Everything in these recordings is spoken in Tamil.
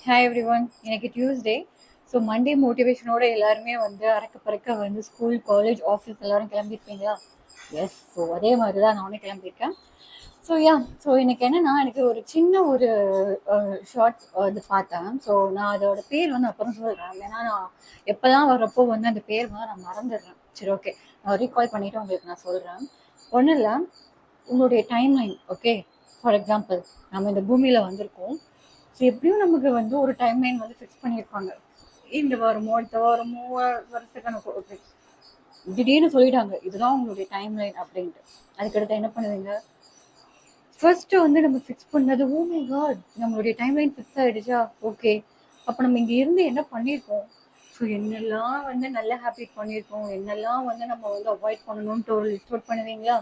Hi every one. எனக்கு டியூஸ்டே. ஸோ மண்டே மோட்டிவேஷனோட எல்லாருமே வந்து அறக்க பறக்க வந்து ஸ்கூல் காலேஜ் ஆஃபீஸ் எல்லாரும் கிளம்பியிருப்பீங்களா? எஸ். ஸோ அதே மாதிரி தான் நானும் கிளம்பியிருக்கேன். ஸோ எனக்கு என்னன்னா, எனக்கு ஒரு சின்ன ஒரு ஷார்ட் இது பார்த்தேன். ஸோ நான் அதோட பேர் வந்து அப்புறம் சொல்கிறேன். ஏன்னா நான் எப்போல்லாம் வரப்போ வந்து அந்த பேர் வந்து நான் மறந்துடுறேன். சரி, ஓகே, நான் ரீகால் பண்ணிவிட்டு உங்களுக்கு நான் சொல்கிறேன். ஒன்றும் இல்லை, உங்களுடைய டைம்லைன். ஓகே, ஃபார் எக்ஸாம்பிள் நம்ம இந்த பூமியில் வந்திருக்கோம். ஸோ எப்படியும் நமக்கு வந்து ஒரு டைம்லைன் வந்து ஃபிக்ஸ் பண்ணியிருப்பாங்க. இந்த வாரமோ அடுத்த வாரமோ வருஷக்கணக்கு ஓகே, திடீர்னு சொல்லிட்டாங்க இதுதான் உங்களுடைய டைம்லைன் அப்படின்ட்டு. அதுக்கடுத்து என்ன பண்ணுவீங்க? ஃபர்ஸ்ட் வந்து நம்ம ஃபிக்ஸ் பண்ணது, ஓ மை காட், நம்மளுடைய டைம்லைன் ஃபிக்ஸ் ஆயிடுச்சா? ஓகே, அப்போ நம்ம இங்கே இருந்து என்ன பண்ணியிருக்கோம்? ஸோ என்னெல்லாம் வந்து நல்ல ஹேபிட் பண்ணியிருக்கோம், என்னெல்லாம் வந்து நம்ம வந்து அவாய்ட் பண்ணணும்ன்ட்டு ஒரு லிஸ்ட் அவுட் பண்ணுவீங்களா?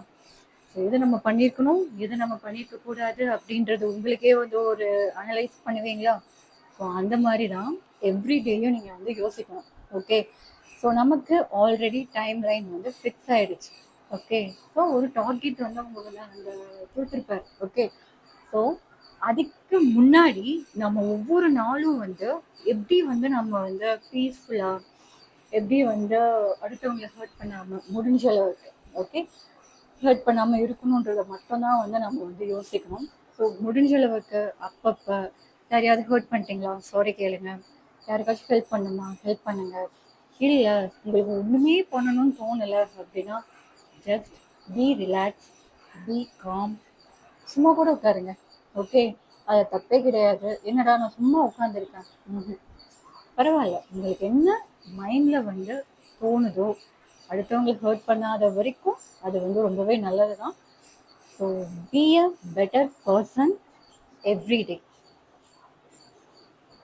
ஸோ எது நம்ம பண்ணியிருக்கணும், எது நம்ம பண்ணியிருக்க கூடாது அப்படின்றது உங்களுக்கே வந்து ஒரு அனலைஸ் பண்ணுவீங்களா? ஸோ அந்த மாதிரி தான் எவ்ரி டேயும் நீங்கள் வந்து யோசிக்கணும். ஓகே, ஸோ நமக்கு ஆல்ரெடி டைம் லைன் வந்து ஃபிக்ஸ் ஆயிடுச்சு. ஓகே, ஸோ ஒரு டார்கெட் வந்து உங்களுக்கு அந்த கொடுத்துருப்பாரு. ஓகே, ஸோ அதுக்கு முன்னாடி நம்ம ஒவ்வொரு நாளும் வந்து எப்படி வந்து நம்ம வந்து பீஸ்ஃபுல்லாக, எப்படி வந்து அடுத்தவங்களை ஹர்ட் பண்ணாமல் முடிஞ்ச அளவுக்கு, ஓகே, ஹர்ட் பண்ணாமல் இருக்கணுன்றதை மட்டும்தான் வந்து நம்ம வந்து யோசிக்கணும். ஸோ முடிஞ்ச அளவுக்கு அப்பப்போ யாரையாவது ஹர்ட் பண்ணிட்டீங்களா, சாரி கேளுங்க. யாருக்காச்சும் ஹெல்ப் பண்ணுமா, ஹெல்ப் பண்ணுங்க. இல்லை உங்களுக்கு ஒன்றுமே பண்ணணும்னு தோணலை அப்படின்னா just be relax, be calm, சும்மா கூட உட்காருங்க. ஓகே, அது தப்பே கிடையாது. என்னடா நான் சும்மா உட்காந்துருக்கேன், பரவாயில்ல. உங்களுக்கு என்ன மைண்டில் வந்து தோணுதோ, அடுத்தவங்களுக்கு ஹர்ட் பண்ணாத வரைக்கும் அது வந்து ரொம்பவே நல்லது தான். So be a better person every day.